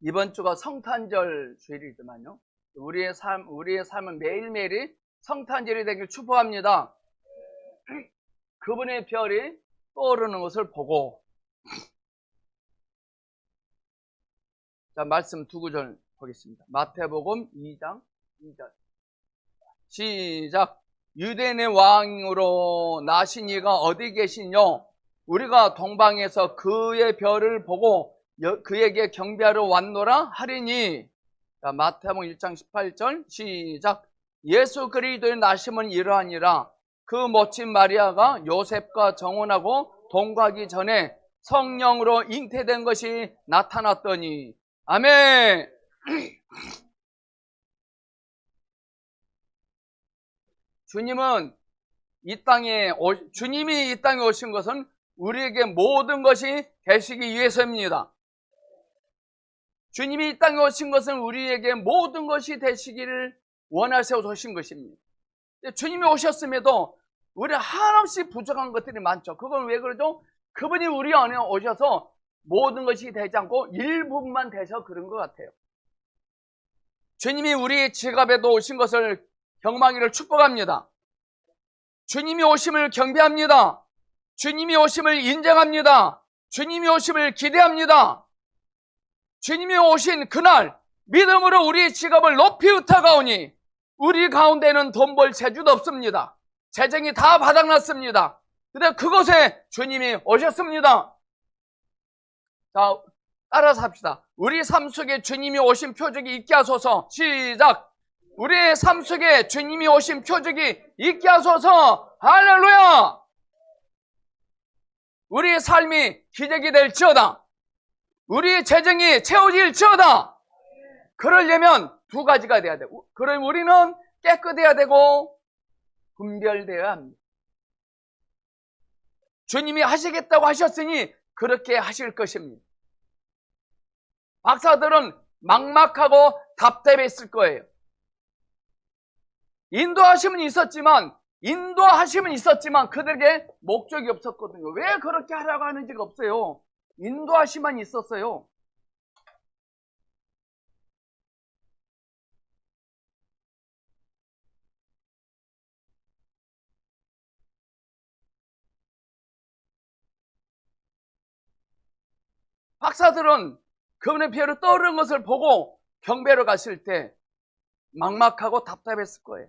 이번 주가 성탄절 주일이지만요. 우리의 삶은 매일매일이 성탄절이 되길 축복합니다. 그분의 별이 떠오르는 것을 보고, 자, 말씀 두 구절 보겠습니다. 마태복음 2장 2절. 시작. 유대인의 왕으로 나신 이가 어디 계시뇨? 우리가 동방에서 그의 별을 보고 그에게 경배하러 왔노라 하리니. 자, 마태복음 1장 18절. 시작. 예수 그리스도의 나심은 이러하니라. 그 멋진 마리아가 요셉과 정혼하고 동거하기 전에 성령으로 잉태된 것이 나타났더니. 아멘. 주님이 이 땅에 오신 것은 우리에게 모든 것이 되시기 위해서입니다. 주님이 이 땅에 오신 것은 우리에게 모든 것이 되시기를 원하셔서 오신 것입니다. 주님이 오셨음에도 우리 한없이 부족한 것들이 많죠. 그건 왜 그러죠? 그분이 우리 안에 오셔서 모든 것이 되지 않고 일부분만 되셔 그런 것 같아요. 주님이 우리 지갑에도 오신 것을 경망이를 축복합니다. 주님이 오심을 경배합니다. 주님이 오심을 인정합니다. 주님이 오심을 기대합니다. 주님이 오신 그날 믿음으로 우리 지갑을 높이 으타가오니 우리 가운데는 돈 벌 재주도 없습니다. 재정이 다 바닥났습니다. 근데 그곳에 주님이 오셨습니다. 자, 따라서 합시다. 우리 삶 속에 주님이 오신 표적이 있게 하소서. 시작. 우리의 삶 속에 주님이 오신 표적이 있게 하소서. 할렐루야. 우리의 삶이 기적이 될지어다. 우리의 재정이 채워질지어다. 그러려면 두 가지가 돼야 되고, 그럼 우리는 깨끗해야 되고 분별되어야 합니다. 주님이 하시겠다고 하셨으니 그렇게 하실 것입니다. 박사들은 막막하고 답답했을 거예요. 인도하심은 있었지만 그들에게 목적이 없었거든요. 왜 그렇게 하라고 하는지가 없어요. 인도하심만 있었어요. 박사들은 그분의 별을 떠오르는 것을 보고 경배로 갔을 때 막막하고 답답했을 거예요.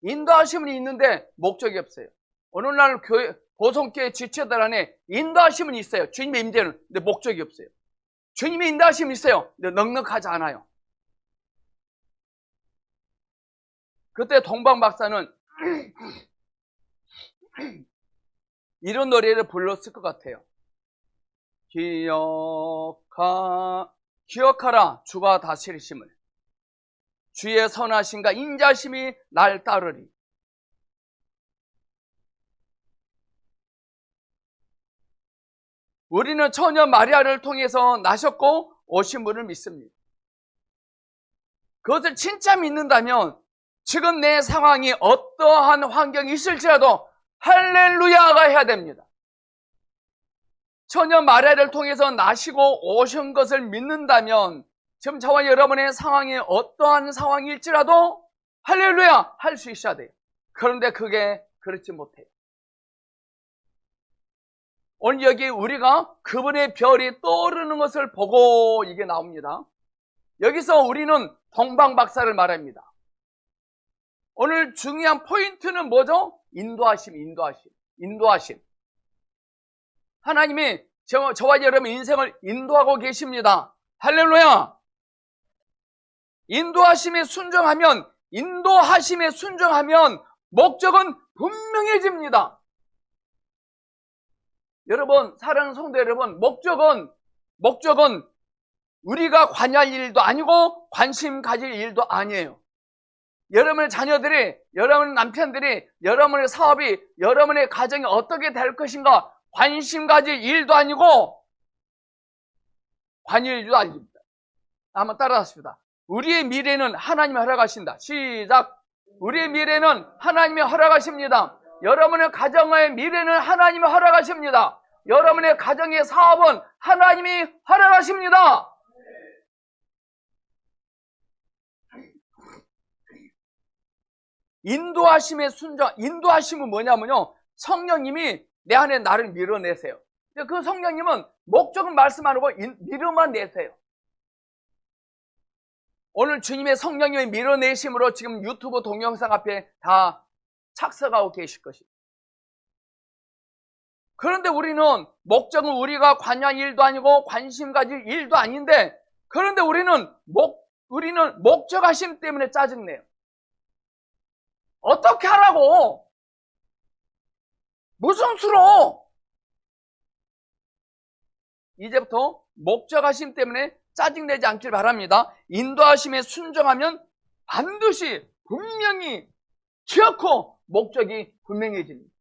인도하심은 있는데 목적이 없어요. 어느 날 보성교회 지체들 안에 인도하심은 있어요. 주님의 임재는. 근데 목적이 없어요. 주님의 인도하심이 있어요. 근데 넉넉하지 않아요. 그때 동방 박사는 이런 노래를 불렀을 것 같아요. 기억하라 주가 다스리심을. 주의 선하심과 인자심이 날 따르리. 우리는 처녀 마리아를 통해서 나셨고 오신 분을 믿습니다. 그것을 진짜 믿는다면 지금 내 상황이 어떠한 환경이 있을지라도 할렐루야가 해야 됩니다. 처녀 마리아를 통해서 나시고 오신 것을 믿는다면 지금 저와 여러분의 상황이 어떠한 상황일지라도 할렐루야 할 수 있어야 돼요. 그런데 그게 그렇지 못해요. 오늘 여기 우리가 그분의 별이 떠오르는 것을 보고 이게 나옵니다. 여기서 우리는 동방 박사를 말합니다. 오늘 중요한 포인트는 뭐죠? 인도하심. 하나님이 저와 여러분 인생을 인도하고 계십니다. 할렐루야. 인도하심에 순종하면 목적은 분명해집니다. 여러분, 사랑하는 성도 여러분, 목적은 우리가 관여할 일도 아니고 관심 가질 일도 아니에요. 여러분의 자녀들이, 여러분의 남편들이, 여러분의 사업이, 여러분의 가정이 어떻게 될 것인가 관심 가질 일도 아니고 관여할 일도 아닙니다. 한번 따라하십시다. 우리의 미래는 하나님이 허락하신다. 시작. 우리의 미래는 하나님이 허락하십니다. 여러분의 가정의 미래는 하나님이 허락하십니다. 여러분의 가정의 사업은 하나님이 허락하십니다. 인도하심의 순종, 인도하심은 뭐냐면요, 성령님이 내 안에 나를 밀어내세요. 그 성령님은 목적은 말씀 안 하고 밀어만 내세요. 오늘 주님의 성령님의 밀어내심으로 지금 유튜브 동영상 앞에 다 착석하고 계실 것입니다. 그런데 우리는 목적은 우리가 관여한 일도 아니고 관심 가질 일도 아닌데, 그런데 우리는 목적하심 때문에 짜증내요. 어떻게 하라고? 무슨 수로? 이제부터 목적하심 때문에 짜증내지 않길 바랍니다. 인도하심에 순종하면 반드시 분명히 기어코 목적이 분명해집니다.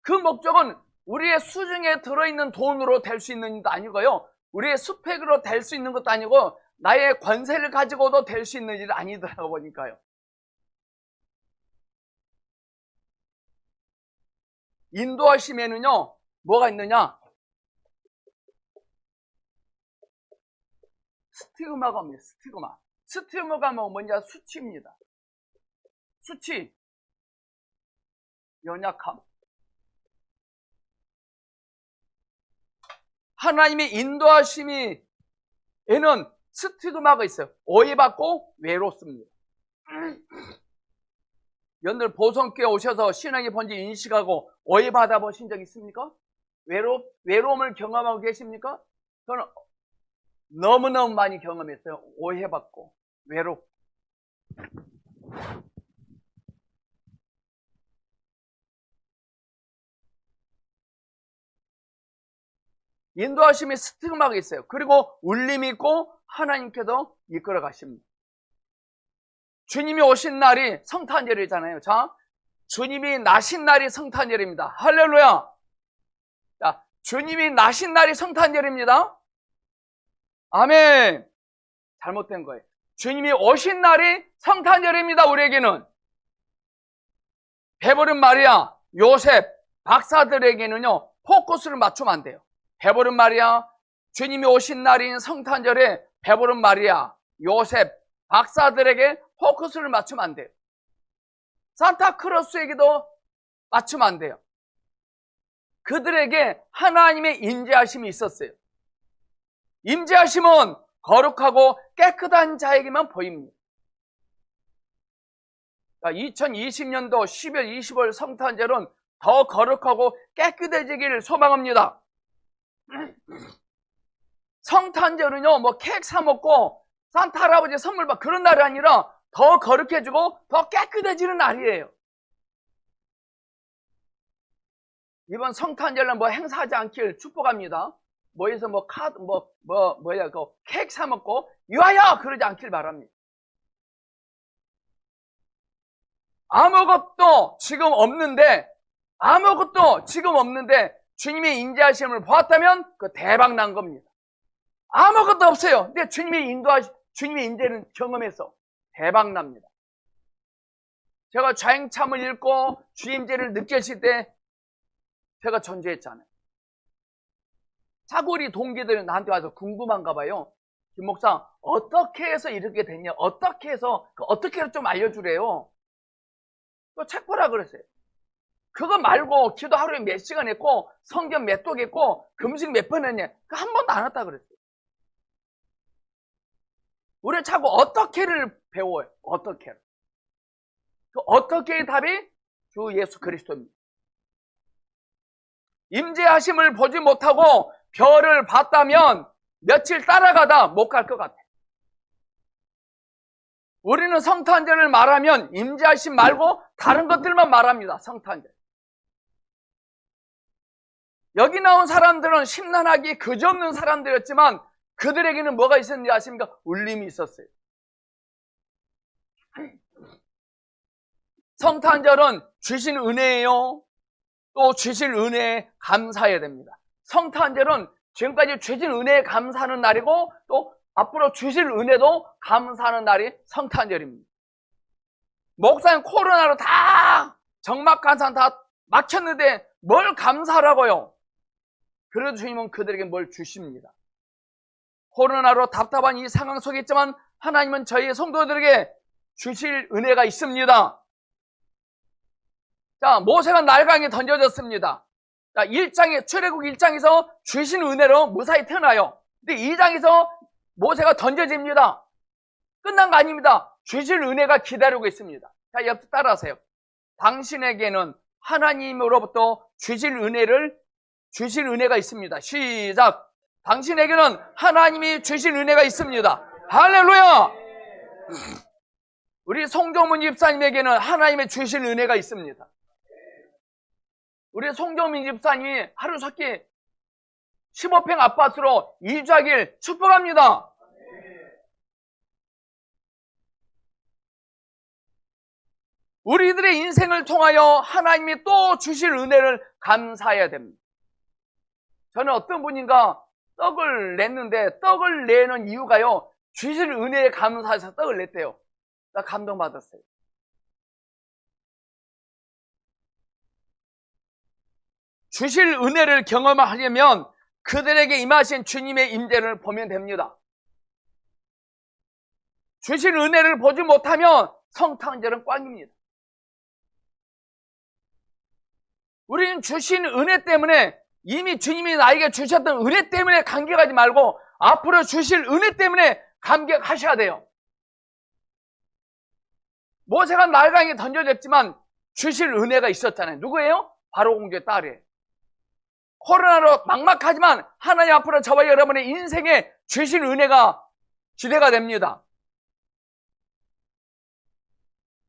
그 목적은 우리의 수중에 들어있는 돈으로 될 수 있는 일도 아니고요, 우리의 스펙으로 될 수 있는 것도 아니고, 나의 권세를 가지고도 될 수 있는 일이 아니더라고 보니까요. 인도하심에는요, 뭐가 있느냐? 스티그마가 뭡니까? 스티그마. 스티그마가 뭐냐? 수치입니다. 수치, 연약함. 하나님의 인도하심에는 스티그마가 있어요. 오해받고 외롭습니다. 여러분들 보성교회 오셔서 신앙의 본질 인식하고 오해받아 보신 적 있습니까? 외로움을 경험하고 계십니까? 저는 너무너무 많이 경험했어요. 오해받고 외롭고. 인도하심의 스티그마가 있어요. 그리고 울림이 있고 하나님께서 이끌어 가십니다. 주님이 오신 날이 성탄절이잖아요. 자, 주님이 나신 날이 성탄절입니다. 할렐루야. 자, 주님이 나신 날이 성탄절입니다. 아멘. 잘못된 거예요. 주님이 오신 날이 성탄절입니다. 우리에게는. 배부른 마리아, 요셉, 박사들에게는요, 포커스를 맞추면 안 돼요. 배부른 마리아, 주님이 오신 날인 성탄절에 배부른 마리아, 요셉, 박사들에게 포커스를 맞추면 안 돼요. 산타크로스에게도 맞추면 안 돼요. 그들에게 하나님의 인재하심이 있었어요. 인재하심은 거룩하고 깨끗한 자에게만 보입니다. 2020년도 10월 20일 성탄절은 더 거룩하고 깨끗해지기를 소망합니다. 성탄절은요, 뭐 케이크 사 먹고 산타 할아버지 선물 받 그런 날이 아니라 더 거룩해지고 더 깨끗해지는 날이에요. 이번 성탄절은 뭐 행사하지 않길 축복합니다. 뭐에서 뭐 카드 그 케이크 사 먹고 유아야 그러지 않길 바랍니다. 아무것도 지금 없는데 주님의 인자하심을 보았다면 그 대박 난 겁니다. 아무것도 없어요. 근데 주님의 인재는 경험해서 대박 납니다. 제가 좌행참을 읽고 주임제를 느꼈을 때 제가 전제했잖아요. 자꾸 동기들이 나한테 와서 궁금한가 봐요. 김 목사, 어떻게 해서 이렇게 됐냐? 어떻게 해서 좀 알려주래요. 또 책 보라 그랬어요. 그거 말고 기도 하루에 몇 시간 했고 성경 몇 독 했고 금식 몇 번 했냐? 그거 한 번도 안 했다 그랬어요. 우리는 자꾸 어떻게를 배워요. 어떻게를. 그 어떻게의 답이 주 예수 그리스도입니다. 임재하심을 보지 못하고 별을 봤다면 며칠 따라가다 못 갈 것 같아요. 우리는 성탄절을 말하면 임재하심 말고 다른 것들만 말합니다. 성탄절. 여기 나온 사람들은 심란하기 그지없는 사람들이었지만 그들에게는 뭐가 있었는지 아십니까? 울림이 있었어요. 성탄절은 주신 은혜예요. 또 주신 은혜에 감사해야 됩니다. 성탄절은 지금까지 주신 은혜에 감사하는 날이고 또 앞으로 주실 은혜도 감사하는 날이 성탄절입니다. 목사님 코로나로 다 정막간산 다 막혔는데 뭘 감사하라고요? 그래도 주님은 그들에게 뭘 주십니다. 코로나로 답답한 이 상황 속에 있지만 하나님은 저희 성도들에게 주실 은혜가 있습니다. 자, 모세가 날강에 던져졌습니다. 자, 출애굽 1장에서 주신 은혜로 무사히 태어나요. 근데 2장에서 모세가 던져집니다. 끝난 거 아닙니다. 주실 은혜가 기다리고 있습니다. 자, 옆에 따라하세요. 당신에게는 하나님으로부터 주실 은혜가 있습니다. 시작. 당신에게는 하나님이 주실 은혜가 있습니다. 할렐루야. 우리 송정문 집사님에게는 하나님의 주실 은혜가 있습니다. 우리 송정민 집사님이 하루속히 15평 아파트로 이주하길 축복합니다. 우리들의 인생을 통하여 하나님이 또 주실 은혜를 감사해야 됩니다. 저는 어떤 분인가 떡을 냈는데 떡을 내는 이유가요, 주실 은혜에 감사해서 떡을 냈대요. 나 감동받았어요. 주실 은혜를 경험하려면 그들에게 임하신 주님의 임재를 보면 됩니다. 주실 은혜를 보지 못하면 성탄절은 꽝입니다. 우리는 주신 은혜 때문에, 이미 주님이 나에게 주셨던 은혜 때문에 감격하지 말고 앞으로 주실 은혜 때문에 감격하셔야 돼요. 모세가 날강에 던져졌지만 주실 은혜가 있었잖아요. 누구예요? 바로 공주의 딸이에요. 코로나로 막막하지만 하나님 앞으로 저와 여러분의 인생에 주실 은혜가 기대가 됩니다.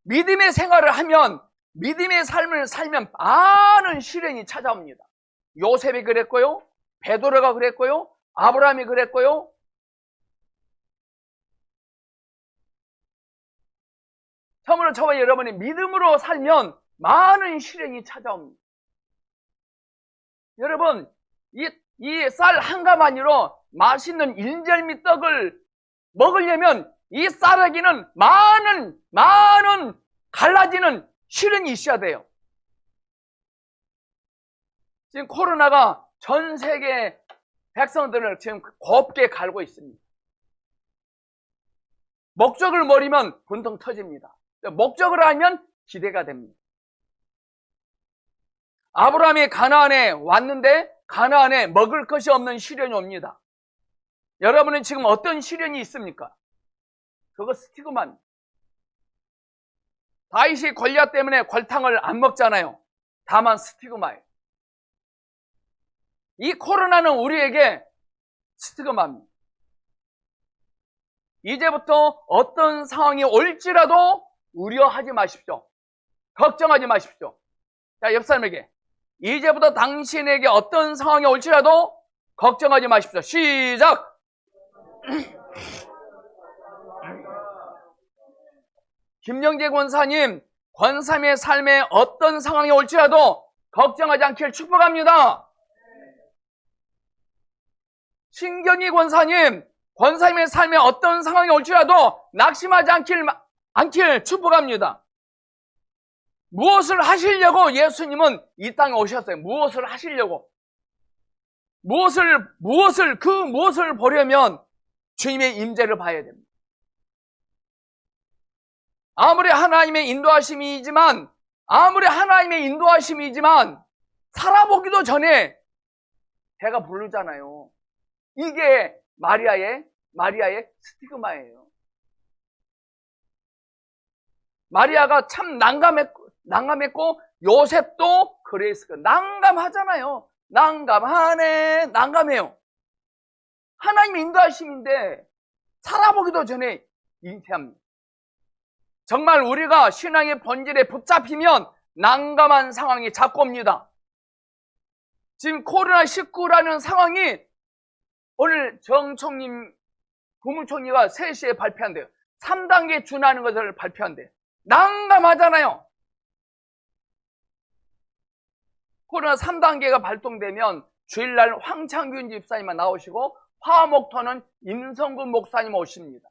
믿음의 생활을 하면, 믿음의 삶을 살면 많은 시련이 찾아옵니다. 요셉이 그랬고요, 베드로가 그랬고요, 아브라함이 그랬고요. 참으로 저와 여러분이 믿음으로 살면 많은 시련이 찾아옵니다. 여러분, 이 쌀 한 가마니로 맛있는 인절미 떡을 먹으려면 이 쌀에게는 많은 갈라지는 시련이 있어야 돼요. 지금 코로나가 전 세계 백성들을 지금 곱게 갈고 있습니다. 목적을 버리면 분통 터집니다. 목적을 알면 기대가 됩니다. 아브라함이 가나안에 왔는데 가나안에 먹을 것이 없는 시련이 옵니다. 여러분은 지금 어떤 시련이 있습니까? 그거 스티그마입니다. 다윗이 골리앗 때문에 골탕을 안 먹잖아요. 다만 스티그마예요. 이 코로나는 우리에게 스티그마입니다. 이제부터 어떤 상황이 올지라도 우려하지 마십시오. 걱정하지 마십시오. 자, 옆 사람에게, 이제부터 당신에게 어떤 상황이 올지라도 걱정하지 마십시오. 시작! 김영재 권사님, 권사님의 삶에 어떤 상황이 올지라도 걱정하지 않길 축복합니다. 신경희 권사님, 권사님의 삶에 어떤 상황이 올지라도 낙심하지 않길 축복합니다. 무엇을 하시려고 예수님은 이 땅에 오셨어요? 무엇을 하시려고? 무엇을 보려면 주님의 임재를 봐야 됩니다. 아무리 하나님의 인도하심이지만 살아보기도 전에 배가 부르잖아요. 이게 마리아의 스티그마예요. 마리아가 참 난감했고 요셉도 그랬을 거예요. 난감하잖아요. 난감해요. 하나님의 인도하심인데 살아보기도 전에 잉태합니다. 정말 우리가 신앙의 본질에 붙잡히면 난감한 상황이 자꾸 옵니다. 지금 코로나19라는 상황이 오늘 정총님, 국무총리가 3시에 발표한대요. 3단계에 준하는 것을 발표한대요. 난감하잖아요. 코로나 3단계가 발동되면 주일날 황창균 집사님만 나오시고 화목토는 임성근 목사님 오십니다.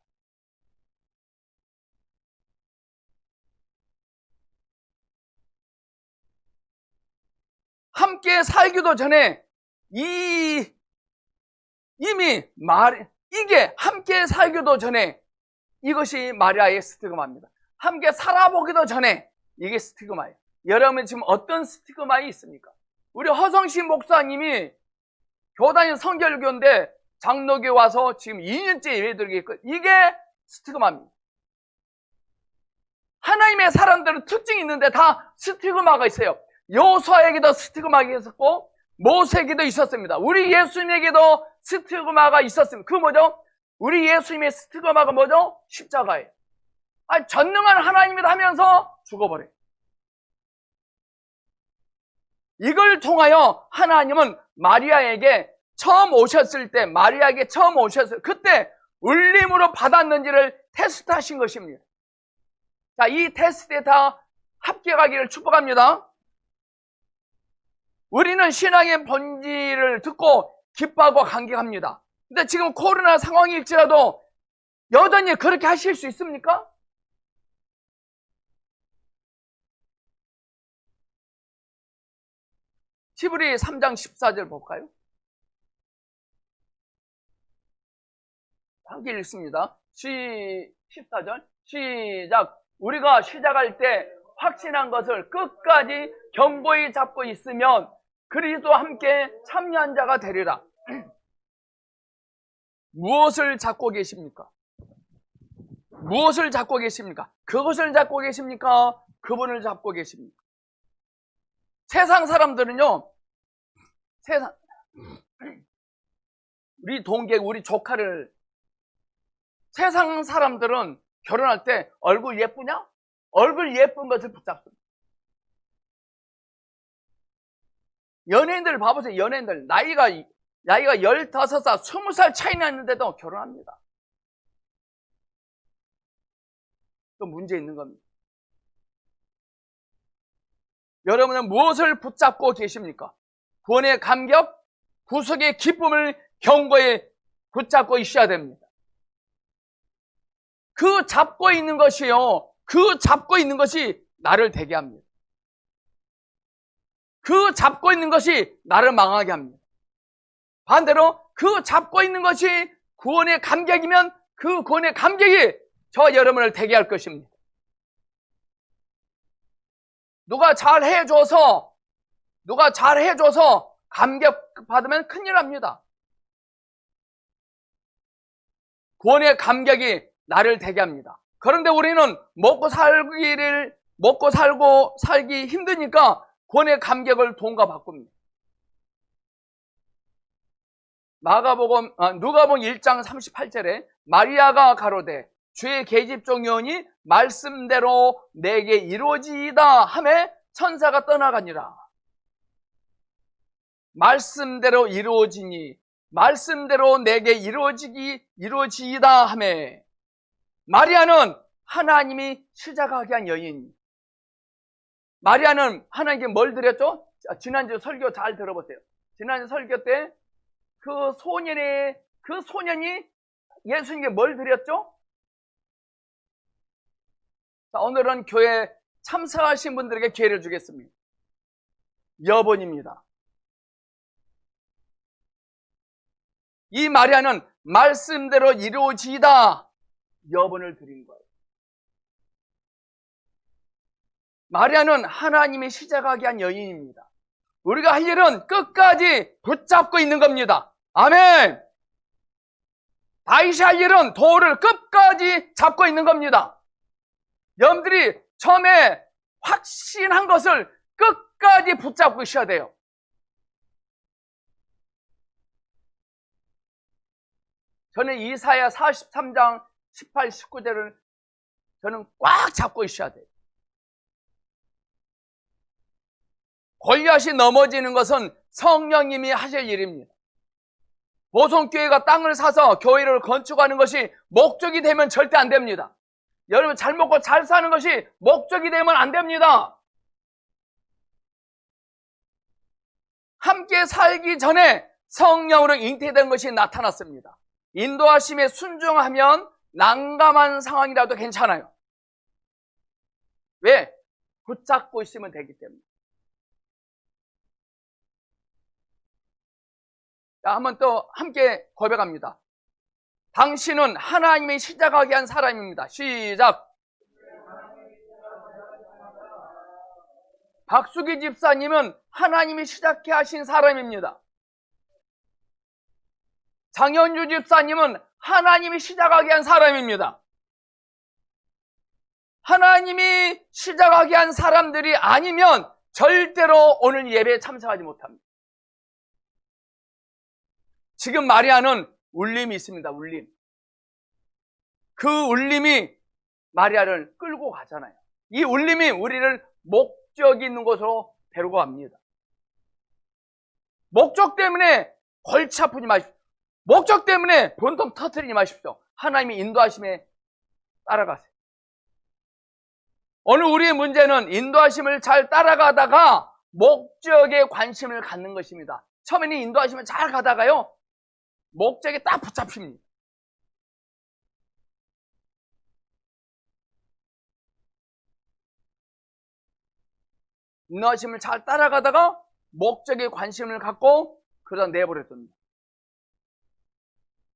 함께 살기도 전에 이게 함께 살기도 전에 이것이 마리아의 스티그마입니다. 함께 살아보기도 전에 이게 스티그마예요. 여러분 지금 어떤 스티그마에 있습니까? 우리 허성신 목사님이 교단인 성결교인데 장로교에 와서 지금 2년째 예배드리고 있고 이게 스티그마입니다. 하나님의 사람들은 특징이 있는데 다 스티그마가 있어요. 요수아에게도 스티그마가 있었고 모세에게도 있었습니다. 우리 예수님에게도 스티그마가 있었습니다. 그 뭐죠? 우리 예수님의 스티그마가 뭐죠? 십자가예요. 전능한 하나님이다 하면서 죽어버려요. 이걸 통하여 하나님은 마리아에게 처음 오셨을 때, 마리아에게 처음 오셨을 때, 그때 울림으로 받았는지를 테스트하신 것입니다. 자, 이 테스트에 다 합격하기를 축복합니다. 우리는 신앙의 본질을 듣고 기뻐하고 감격합니다. 근데 지금 코로나 상황일지라도 여전히 그렇게 하실 수 있습니까? 히브리 3장 14절 볼까요? 함께 읽습니다. 14절 시작. 우리가 시작할 때 확신한 것을 끝까지 견고히 잡고 있으면 그리스도와 함께 참여한 자가 되리라. 무엇을 잡고 계십니까? 무엇을 잡고 계십니까? 그것을 잡고 계십니까? 그분을 잡고 계십니까? 세상 사람들은요, 우리 동객, 우리 조카를, 세상 사람들은 결혼할 때 얼굴 예쁘냐? 얼굴 예쁜 것을 붙잡습니다. 연예인들 봐보세요. 연예인들 나이가 15살, 20살 차이 났는데도 결혼합니다. 또 문제 있는 겁니다. 여러분은 무엇을 붙잡고 계십니까? 구원의 감격, 구속의 기쁨을 견고히 붙잡고 있어야 됩니다. 그 잡고 있는 것이요, 그 잡고 있는 것이 나를 되게 합니다. 그 잡고 있는 것이 나를 망하게 합니다. 반대로 그 잡고 있는 것이 구원의 감격이면 그 구원의 감격이 저 여러분을 되게 할 것입니다. 누가 잘 해줘서 감격 받으면 큰일 납니다. 구원의 감격이 나를 되게 합니다. 그런데 우리는 먹고 살기 힘드니까 구원의 감격을 돈과 바꿉니다. 누가복음 1장 38절에 마리아가 가로되 주의 계집종 요원이 말씀대로 내게 이루어지이다 하매 천사가 떠나가니라. 말씀대로 이루어지니, 말씀대로 내게 이루어지이다 하매. 마리아는 하나님이 시작하게 한 여인입니다. 마리아는 하나님께 뭘 드렸죠? 지난주 설교 잘 들어보세요. 지난주 설교 때 그 소년이 예수님께 뭘 드렸죠? 자, 오늘은 교회 참석하신 분들에게 기회를 주겠습니다. 여본입니다. 이 마리아는 말씀대로 이루어지다 여본을 드린 거예요. 마리아는 하나님이 시작하게 한 여인입니다. 우리가 할 일은 끝까지 붙잡고 있는 겁니다. 아멘. 다윗이 할 일은 돌을 끝까지 잡고 있는 겁니다. 여러분들이 처음에 확신한 것을 끝까지 붙잡고 있어야 돼요. 저는 이사야 43장 18, 19절을 저는 꽉 잡고 있어야 돼요. 골리앗이 넘어지는 것은 성령님이 하실 일입니다. 보성교회가 땅을 사서 교회를 건축하는 것이 목적이 되면 절대 안 됩니다. 여러분 잘 먹고 잘 사는 것이 목적이 되면 안 됩니다. 함께 살기 전에 성령으로 잉태된 것이 나타났습니다. 인도하심에 순종하면 난감한 상황이라도 괜찮아요. 왜? 붙잡고 있으면 되기 때문에. 자, 한번 또 함께 고백합니다. 당신은 하나님이 시작하게 한 사람입니다. 시작. 박수기 집사님은 하나님이 시작해 하신 사람입니다. 장현주 집사님은 하나님이 시작하게 한 사람입니다. 하나님이 시작하게 한 사람들이 아니면 절대로 오늘 예배에 참석하지 못합니다. 지금 마리아는 울림이 있습니다. 울림. 그 울림이 마리아를 끌고 가잖아요. 이 울림이 우리를 목적이 있는 곳으로 데리고 갑니다. 목적 때문에 골치 아프지 마십시오. 목적 때문에 번통 터뜨리지 마십시오. 하나님의 인도하심에 따라가세요. 오늘 우리의 문제는 인도하심을 잘 따라가다가 목적에 관심을 갖는 것입니다. 처음에는 인도하심을 잘 가다가요, 목적에 딱 붙잡힙니다. 인도하심을 잘 따라가다가 목적에 관심을 갖고 그러다 내버려둡니다.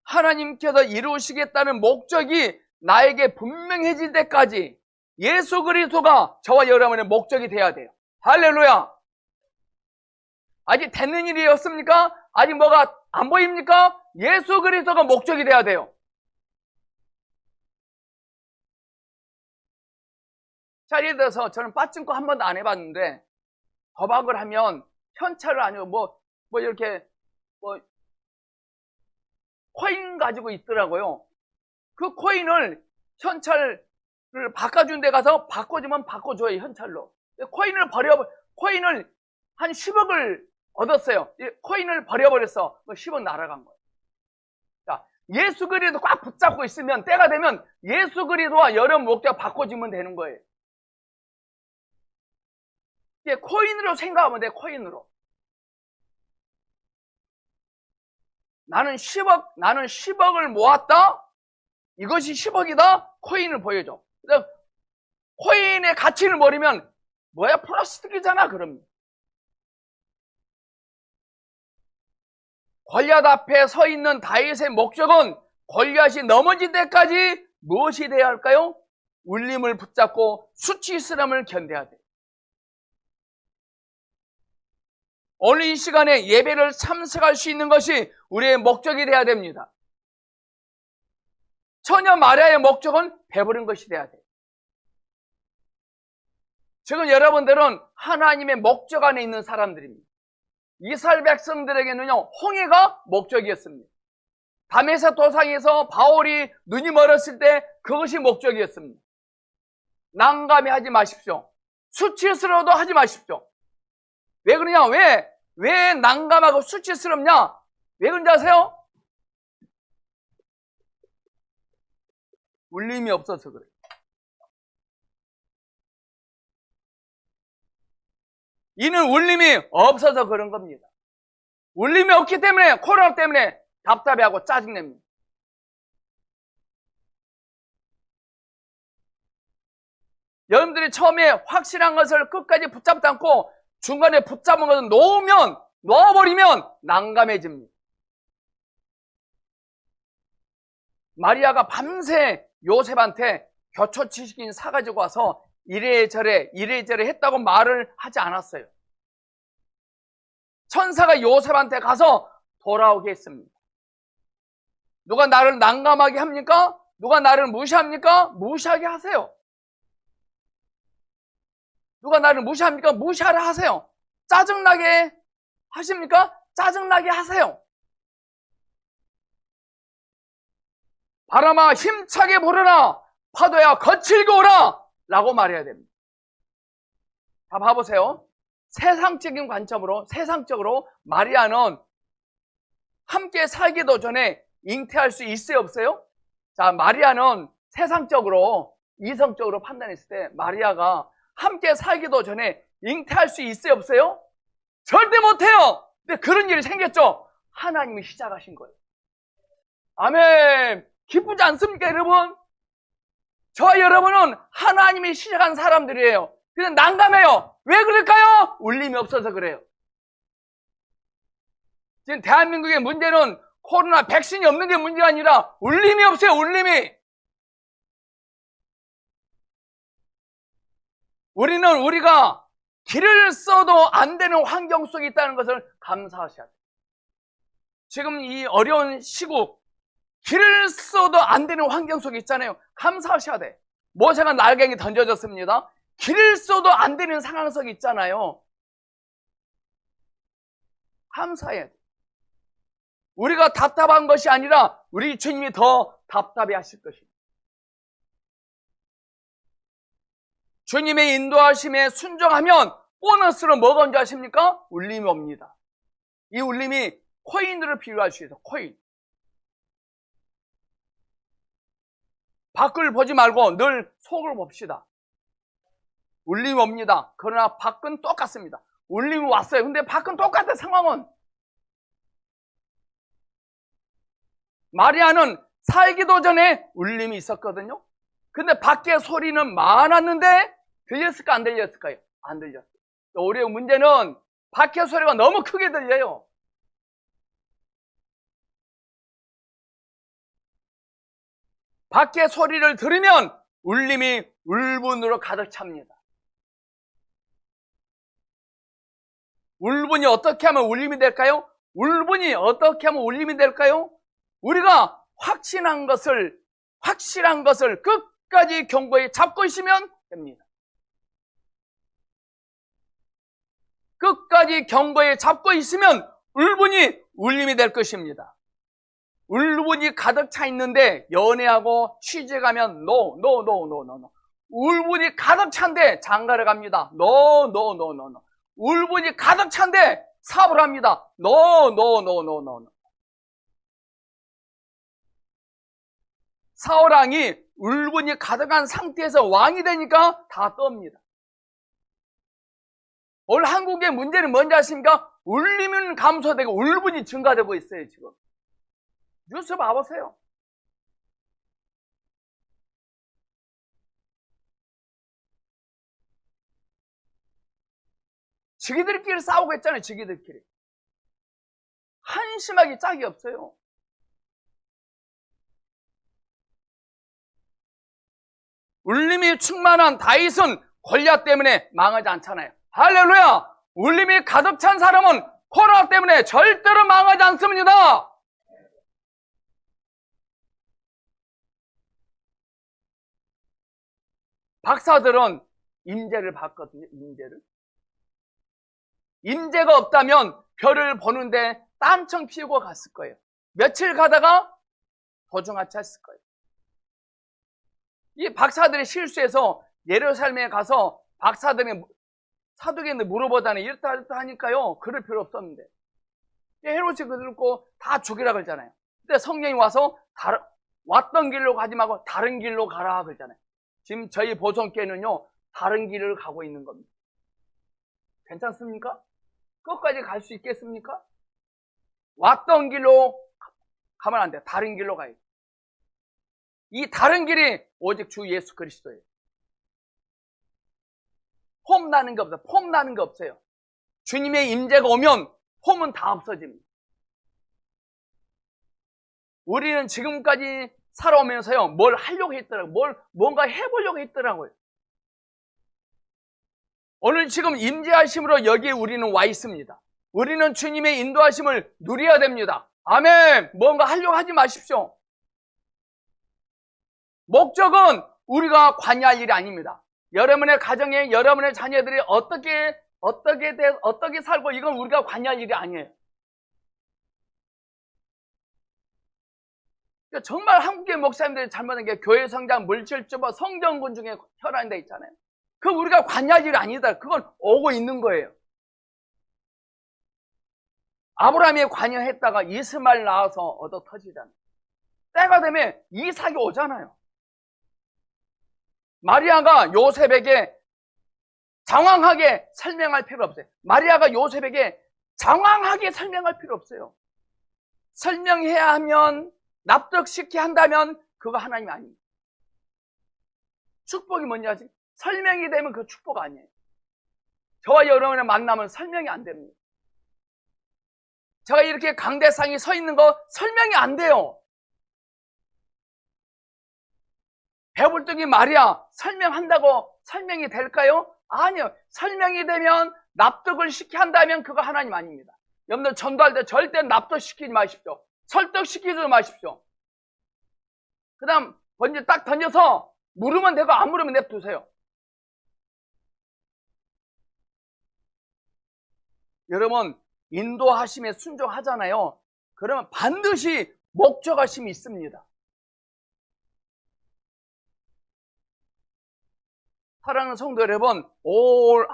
하나님께서 이루시겠다는 목적이 나에게 분명해질 때까지 예수 그리스도가 저와 여러분의 목적이 돼야 돼요. 할렐루야. 아직 되는 일이었습니까? 아직 뭐가 안 보입니까? 예수 그리스도가 목적이 돼야 돼요. 자, 예를 들어서 저는 빠찡코 한 번도 안 해봤는데 도박을 하면 현찰을 아니고 이렇게 코인 가지고 있더라고요. 그 코인을 현찰을 바꿔준 데 가서 바꿔주면 바꿔줘요, 현찰로. 코인을 한 10억을 얻었어요. 코인을 버려버렸어. 10억 날아간 거예요. 자, 예수 그리스도 꽉 붙잡고 있으면 때가 되면 예수 그리스도와 여러 목적 바꿔주면 되는 거예요. 코인으로 생각하면 돼, 코인으로. 나는 10억을 모았다? 이것이 10억이다? 코인을 보여줘. 코인의 가치를 모르면, 뭐야, 플라스틱이잖아, 그럼. 골리앗 앞에 서 있는 다윗의 목적은 골리앗이 넘어질 때까지 무엇이 돼야 할까요? 울림을 붙잡고 수치스름을 견뎌야 돼요. 오늘 이 시간에 예배를 참석할 수 있는 것이 우리의 목적이 돼야 됩니다. 처녀 마리아의 목적은 배부른 것이 돼야 돼요. 지금 여러분들은 하나님의 목적 안에 있는 사람들입니다. 이스라엘 백성들에게는요, 홍해가 목적이었습니다. 다메섹 도상에서 바울이 눈이 멀었을 때 그것이 목적이었습니다. 난감해하지 마십시오. 수치스러워도 하지 마십시오. 왜 그러냐? 왜 난감하고 수치스럽냐? 왜 그런지 아세요? 울림이 없어서 그래요. 이는 울림이 없어서 그런 겁니다. 울림이 없기 때문에, 코로나 때문에 답답해하고 짜증냅니다. 여러분들이 처음에 확실한 것을 끝까지 붙잡지 않고 중간에 붙잡은 것을 놓아버리면 난감해집니다. 마리아가 밤새 요셉한테 교초치킨 사가지고 와서 이래저래 했다고 말을 하지 않았어요. 천사가 요셉한테 가서 돌아오게 했습니다. 누가 나를 난감하게 합니까? 누가 나를 무시합니까? 무시하게 하세요. 누가 나를 무시합니까? 무시하라 하세요. 짜증나게 하십니까? 짜증나게 하세요. 바람아 힘차게 불어라, 파도야 거칠게 오라 라고 말해야 됩니다. 자, 봐보세요. 세상적인 관점으로, 세상적으로 마리아는 함께 살기도 전에 잉태할 수 있어요, 없어요? 자, 마리아는 세상적으로, 이성적으로 판단했을 때 마리아가 함께 살기도 전에 잉태할 수 있어요, 없어요? 절대 못해요. 근데 그런 일이 생겼죠. 하나님이 시작하신 거예요. 아멘. 기쁘지 않습니까, 여러분? 저와 여러분은 하나님이 시작한 사람들이에요. 그냥 난감해요. 왜 그럴까요? 울림이 없어서 그래요. 지금 대한민국의 문제는 코로나 백신이 없는 게 문제가 아니라 울림이 없어요, 울림이. 우리가 길을 써도 안 되는 환경 속에 있다는 것을 감사하셔야 돼요. 지금 이 어려운 시국, 길을 써도 안 되는 환경 속에 있잖아요. 감사하셔야 돼. 모세가 날강이 던져졌습니다. 길을 써도 안 되는 상황 속에 있잖아요. 감사해야 돼. 우리가 답답한 것이 아니라 우리 주님이 더 답답해 하실 것입니다. 주님의 인도하심에 순종하면 보너스로 뭐가 온지 아십니까? 울림이 옵니다. 이 울림이 코인으로 비유할 수 있어요. 코인. 밖을 보지 말고 늘 속을 봅시다. 울림이 옵니다. 그러나 밖은 똑같습니다. 울림이 왔어요. 근데 밖은 똑같아, 상황은. 마리아는 살기도 전에 울림이 있었거든요. 근데 밖에 소리는 많았는데 들렸을까 안 들렸을까요? 안 들렸어요. 우리의 문제는 밖에 소리가 너무 크게 들려요. 밖에 소리를 들으면 울림이 울분으로 가득 찹니다. 울분이 어떻게 하면 울림이 될까요? 울분이 어떻게 하면 울림이 될까요? 우리가 확신한 것을 끝까지 경고에 잡고 있으면 됩니다. 끝까지 경고에 잡고 있으면 울분이 울림이 될 것입니다. 울분이 가득 차 있는데 연애하고 취재 가면 no. 울분이 가득 찬데 장가를 갑니다. no. 울분이 가득 찬데 사업을 합니다. no. 사울왕이 울분이 가득한 상태에서 왕이 되니까 다 떱니다. 오늘 한국의 문제는 뭔지 아십니까? 울림은 감소되고 울분이 증가되고 있어요, 지금. 뉴스 봐보세요. 지기들끼리 싸우고 있잖아요, 지기들끼리. 한심하게 짝이 없어요. 울림이 충만한 다윗은 골리앗 때문에 망하지 않잖아요. 할렐루야! 울림이 가득 찬 사람은 코로나 때문에 절대로 망하지 않습니다. 박사들은 임재를 봤거든요. 임재가 없다면 별을 보는데 땀청 피우고 갔을 거예요. 며칠 가다가 도중하차했을 거예요. 이 박사들이 실수해서 예루살렘에 가서 박사들이 사두개인데 물어보다니 이렇다 하니까요. 그럴 필요 없었는데. 헤롯이 그들 듣고 다 죽이라 그러잖아요. 근데 성령이 와서 왔던 길로 가지 말고 다른 길로 가라 그러잖아요. 지금 저희 보성교회는요. 다른 길을 가고 있는 겁니다. 괜찮습니까? 끝까지 갈 수 있겠습니까? 왔던 길로 가면 안 돼요. 다른 길로 가야죠. 이 다른 길이 오직 주 예수 그리스도예요. 폼 나는 게 없어요. 폼 나는 게 없어요. 주님의 임재가 오면 폼은 다 없어집니다. 우리는 지금까지 살아오면서요, 뭘 하려고 했더라고요. 뭔가 해보려고 했더라고요. 오늘 지금 임재하심으로 여기에 우리는 와 있습니다. 우리는 주님의 인도하심을 누려야 됩니다. 아멘! 뭔가 하려고 하지 마십시오. 목적은 우리가 관여할 일이 아닙니다. 여러분의 가정에 여러분의 자녀들이 어떻게 살고 이건 우리가 관여할 일이 아니에요. 정말 한국의 목사님들이 잘못한 게 교회 성장, 물질주보, 성전군 중에 혈안이 돼 있잖아요. 그건 우리가 관여할 일이 아니다. 그건 오고 있는 거예요. 아브라함이 관여했다가 이스마엘 낳아서 얻어 터지잖아요. 때가 되면 이삭이 오잖아요. 마리아가 요셉에게 장황하게 설명할 필요 없어요. 마리아가 요셉에게 장황하게 설명할 필요 없어요. 설명해야 하면, 납득시켜야 한다면 그거 하나님이 아닙니다. 축복이 뭔지 아세요? 설명이 되면 그 축복 아니에요. 저와 여러분의 만남은 설명이 안 됩니다. 제가 이렇게 강대상이 서 있는 거 설명이 안 돼요. 배불뚝이 마리아 설명한다고 설명이 될까요? 아니요. 설명이 되면 납득을 시켜야 한다면 그거 하나님 아닙니다. 여러분들 전도할 때 절대 납득시키지 마십시오. 설득시키지 마십시오. 그 다음 번지 딱 던져서 물으면 되고 안 물으면 냅두세요. 여러분 인도하심에 순종하잖아요. 그러면 반드시 목적하심이 있습니다. 사랑하는 성도 여러분, 올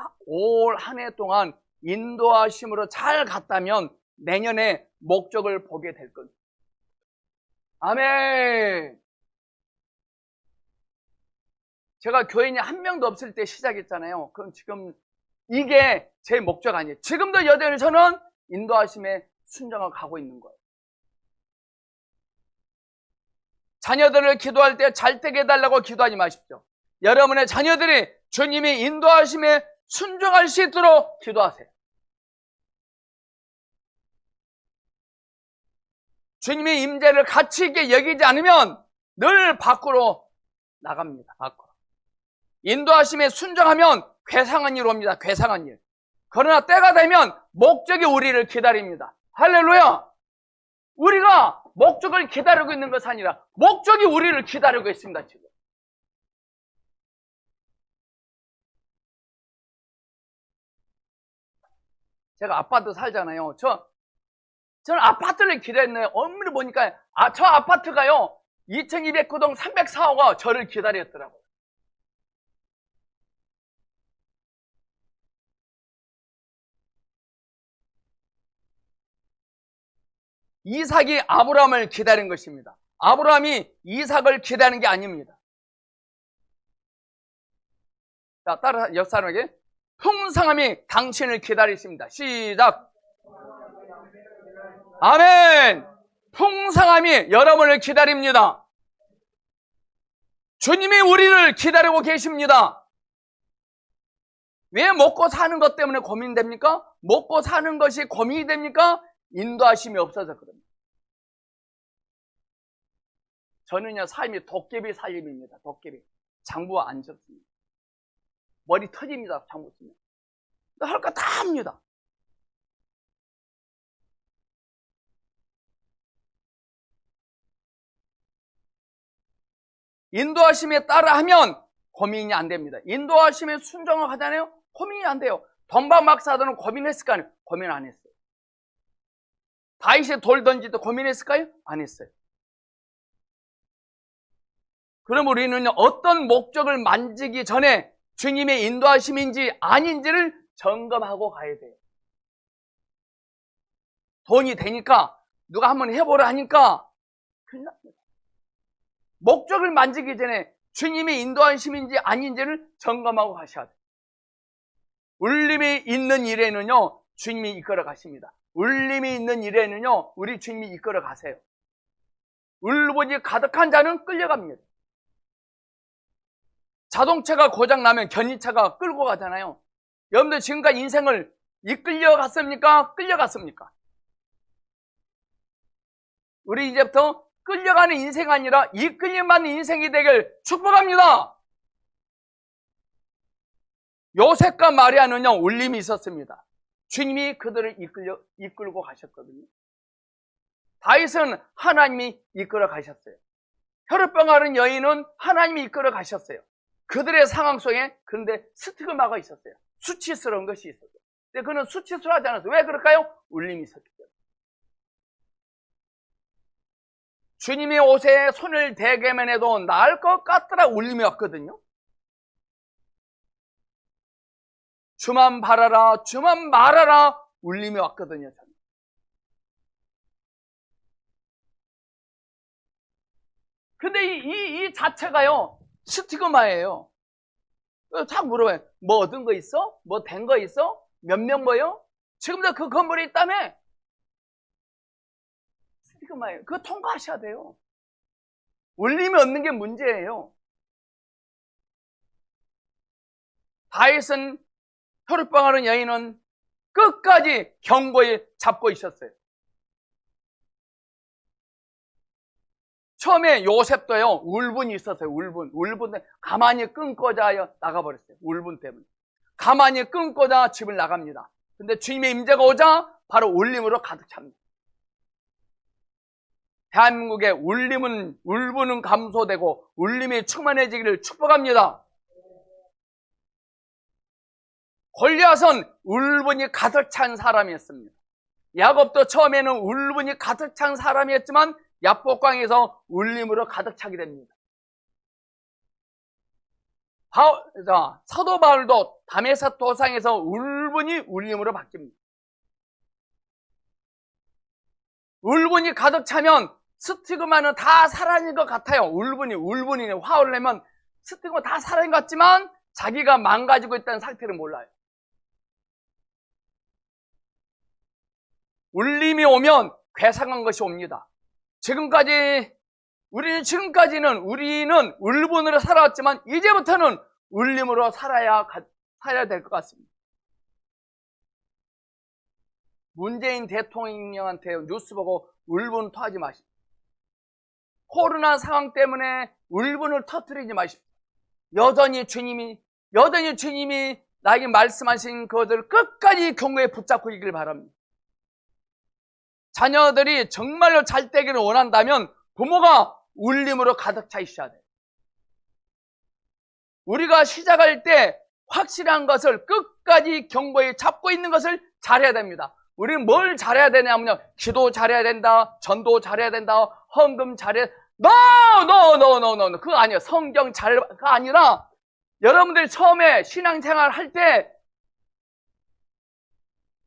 한 해 동안 인도하심으로 잘 갔다면 내년에 목적을 보게 될 겁니다. 아멘. 제가 교인이 한 명도 없을 때 시작했잖아요. 그럼 지금 이게 제 목적 아니에요. 지금도 여전히 저는 인도하심에 순종을 가고 있는 거예요. 자녀들을 기도할 때 잘 되게 해달라고 기도하지 마십시오. 여러분의 자녀들이 주님이 인도하심에 순종할 수 있도록 기도하세요. 주님의 임재를 가치 있게 여기지 않으면 늘 밖으로 나갑니다. 밖으로. 인도하심에 순종하면 괴상한 일 옵니다. 괴상한 일. 그러나 때가 되면 목적이 우리를 기다립니다. 할렐루야! 우리가 목적을 기다리고 있는 것이 아니라 목적이 우리를 기다리고 있습니다. 지금. 제가 아파트 살잖아요. 저는 아파트를 기다렸네요. 엄밀히 보니까 저 아파트가요 2209동 304호가 저를 기다렸더라고요. 이삭이 아브라함을 기다린 것입니다. 아브라함이 이삭을 기다리는 게 아닙니다. 자, 따라 옆 사람에게 풍성함이 당신을 기다리십니다. 시작. 아멘. 풍성함이 여러분을 기다립니다. 주님이 우리를 기다리고 계십니다. 왜 먹고 사는 것 때문에 고민됩니까? 먹고 사는 것이 고민이 됩니까? 인도하심이 없어서 그럽니다. 저는요 삶이 도깨비 살림입니다. 도깨비. 장부가 안 접습니다. 머리 터집니다. 장부 쓰면. 할 거 다 합니다. 인도하심에 따라하면 고민이 안 됩니다. 인도하심에 순종을 하잖아요. 고민이 안 돼요. 돈밥 막사들은 고민했을까요? 고민 안 했어요. 다윗이 돌 던질 때 고민했을까요? 안 했어요. 그럼 우리는 어떤 목적을 만지기 전에 주님의 인도하심인지 아닌지를 점검하고 가야 돼요. 돈이 되니까 누가 한번 해보라 하니까 큰일 납니다. 목적을 만지기 전에 주님의 인도하심인지 아닌지를 점검하고 가셔야 돼요. 울림이 있는 일에는요 주님이 이끌어 가십니다. 울림이 있는 일에는요 우리 주님이 이끌어 가세요. 울분이 가득한 자는 끌려갑니다. 자동차가 고장나면 견인차가 끌고 가잖아요. 여러분들 지금까지 인생을 이끌려 갔습니까? 끌려갔습니까? 우리 이제부터 끌려가는 인생이 아니라 이끌림받는 인생이 되길 축복합니다. 요셉과 마리아는요 울림이 있었습니다. 주님이 그들을 이끌고 가셨거든요. 다윗은 하나님이 이끌어 가셨어요. 혈루병 앓은 여인은 하나님이 이끌어 가셨어요. 그들의 상황 속에 그런데 스티그마가 있었어요. 수치스러운 것이 있었어요. 근데 그는 수치스러워하지 않았어요. 왜 그럴까요? 울림이 있었기 때문에. 주님의 옷에 손을 대게만 해도 나을 것 같더라 울림이 왔거든요. 주만 바라라 주만 말하라 울림이 왔거든요. 저는. 근데 이 자체가요 스티그마예요. 다 물어봐요. 뭐 얻은 거 있어? 뭐 된 거 있어? 몇 명 뭐요? 지금도 그 건물에 있다며? 스티그마예요. 그거 통과하셔야 돼요. 울림이 얻는 게 문제예요. 다윗은 혈루병 앓은 여인은 끝까지 경고에 잡고 있었어요. 처음에 요셉도요 울분이 있었어요. 울분 가만히 끊고자 하여 나가버렸어요. 울분 때문에. 가만히 끊고자 집을 나갑니다. 근데 주님의 임재가 오자 바로 울림으로 가득 찹니다. 대한민국의 울분은 감소되고 울림이 충만해지기를 축복합니다. 골리앗은 울분이 가득 찬 사람이었습니다. 야곱도 처음에는 울분이 가득 찬 사람이었지만 야복강에서 울림으로 가득 차게 됩니다. 사도 바울도 다메섹 도상에서 울분이 울림으로 바뀝니다. 울분이 가득 차면 스티그마는 다 사라진 것 같아요. 울분이 화를 내면 스티그마 다 사라진 것 같지만 자기가 망가지고 있다는 상태를 몰라요. 울림이 오면 괴상한 것이 옵니다. 우리는 울분으로 살아왔지만 이제부터는 울림으로 살아야 될 것 같습니다. 문재인 대통령한테 뉴스 보고 울분 토하지 마십시오. 코로나 상황 때문에 울분을 터뜨리지 마십시오. 여전히 주님이 나에게 말씀하신 것을 끝까지 경고에 붙잡고 있기를 바랍니다. 자녀들이 정말로 잘 되기를 원한다면 부모가 울림으로 가득 차 있어야 돼요. 우리가 시작할 때 확실한 것을 끝까지 경고에 잡고 있는 것을 잘해야 됩니다. 우리는 뭘 잘해야 되냐면요, 기도 잘해야 된다, 전도 잘해야 된다, 헌금 잘해야 No. 그거 아니에요. 그거 아니라 여러분들이 처음에 신앙생활 할 때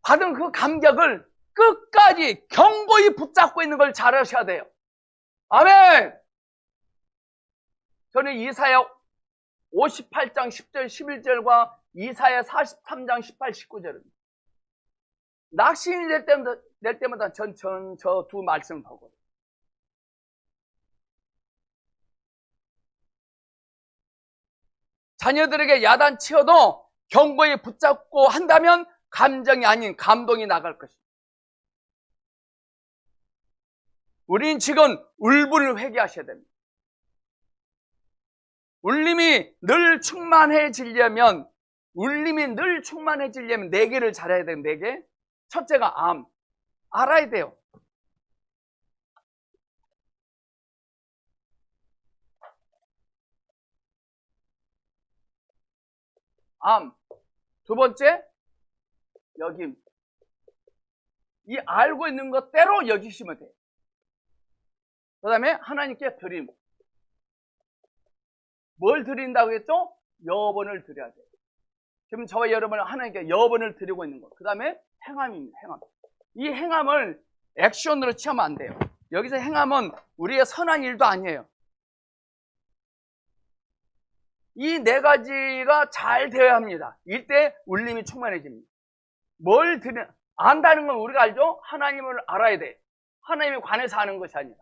받은 그 감격을 끝까지 경고히 붙잡고 있는 걸 잘하셔야 돼요. 아멘! 저는 이사야 58장 10절 11절과 이사야 43장 18, 19절입니다. 낙심이 될 때마다 저 두 말씀을 보고 자녀들에게 야단치어도 경고에 붙잡고 한다면 감정이 아닌 감동이 나갈 것입니다. 우린 지금 울분을 회개하셔야 됩니다. 울림이 늘 충만해지려면 4개를 잘해야 돼요. 4개. 첫째가 알아야 돼요. 두 번째, 여김. 이 알고 있는 것대로 여기시면 돼요. 그 다음에 하나님께 드림. 뭘 드린다고 했죠? 여번을 드려야 돼요. 지금 저와 여러분은 하나님께 여번을 드리고 있는 거. 그 다음에 행함입니다. 행함. 이 행함을 액션으로 취하면 안 돼요. 여기서 행함은 우리의 선한 일도 아니에요. 이 4가지가 잘 되어야 합니다. 이때 울림이 충만해집니다. 안다는 건 우리가 알죠? 하나님을 알아야 돼. 하나님에 관해서 아는 것이 아니라.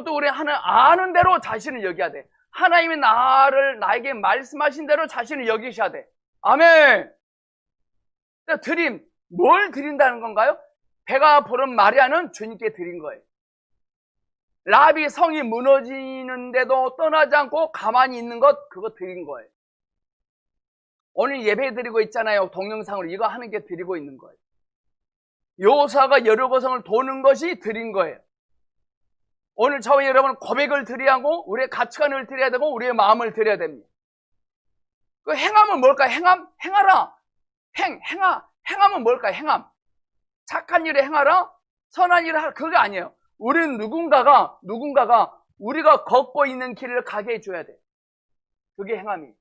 또 우리 아는 대로 자신을 여겨야 돼. 하나님이 나에게 말씀하신 대로 자신을 여기셔야 돼. 아멘! 드림, 뭘 드린다는 건가요? 배가 부른 마리아는 주님께 드린 거예요. 라비 성이 무너지는데도 떠나지 않고 가만히 있는 것, 그거 드린 거예요. 오늘 예배 드리고 있잖아요. 동영상으로 이거 하는 게 드리고 있는 거예요. 요사가 여리고성을 도는 것이 드린 거예요. 오늘 저와 여러분은 고백을 드려야 하고 우리의 가치관을 드려야 되고 우리의 마음을 드려야 됩니다. 그 행함은 뭘까요? 행하라. 행함은 뭘까요? 행함. 착한 일을 행하라. 선한 일을 하라. 그게 아니에요. 우리는 누군가가 우리가 걷고 있는 길을 가게 해줘야 돼. 그게 행함이에요.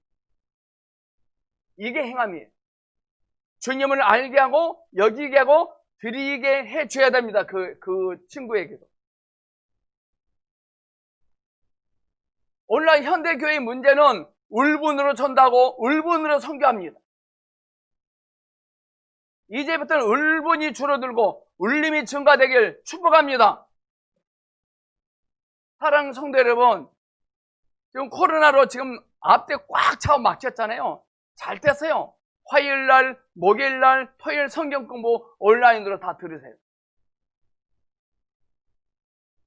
이게 행함이에요. 주님을 알게 하고 여기게 하고 드리게 해줘야 됩니다. 그 친구에게도. 오늘날 현대교회의 문제는 울분으로 전다고 울분으로 선교합니다. 이제부터는 울분이 줄어들고 울림이 증가되길 축복합니다. 사랑하는 성도 여러분, 지금 코로나로 지금 앞뒤 꽉 차고 막혔잖아요. 잘 됐어요. 화요일날, 목요일날, 토요일 성경 공부 온라인으로 다 들으세요.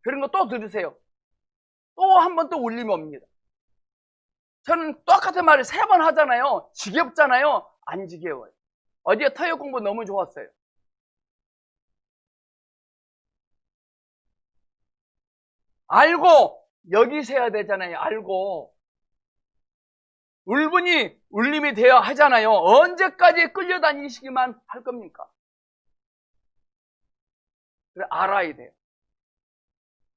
그런 거 또 들으세요. 또 한 번 또 울림이 옵니다. 저는 똑같은 말을 3번 하잖아요. 지겹잖아요. 안 지겨워요. 어제 토익 공부 너무 좋았어요. 알고 여기서 해야 되잖아요. 알고 울분이 울림이 되어야 하잖아요. 언제까지 끌려다니시기만 할 겁니까? 그래, 알아야 돼요.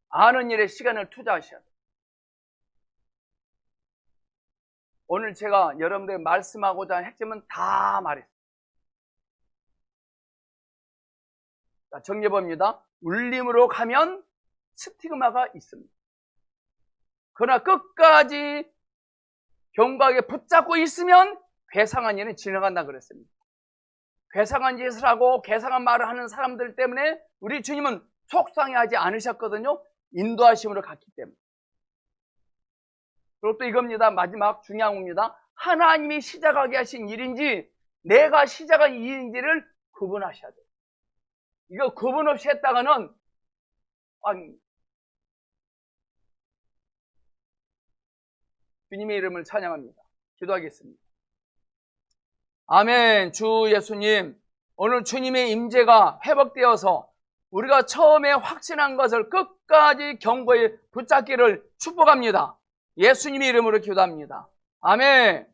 아는 일에 시간을 투자하셔야 돼요. 오늘 제가 여러분들 말씀하고자 하는 핵심은 다 말했어요. 자, 정리해봅니다. 울림으로 가면 스티그마가 있습니다. 그러나 끝까지 경각에 붙잡고 있으면 괴상한 일은 지나간다 그랬습니다. 괴상한 짓을 하고 괴상한 말을 하는 사람들 때문에 우리 주님은 속상해하지 않으셨거든요. 인도하심으로 갔기 때문에. 그리고 또 이겁니다. 마지막 중요한 겁니다. 하나님이 시작하게 하신 일인지 내가 시작한 일인지를 구분하셔야 돼요. 이거 구분 없이 했다가는 꽝입니다. 주님의 이름을 찬양합니다. 기도하겠습니다. 아멘. 주 예수님, 오늘 주님의 임재가 회복되어서 우리가 처음에 확신한 것을 끝까지 경고에 붙잡기를 축복합니다. 예수님의 이름으로 기도합니다. 아멘.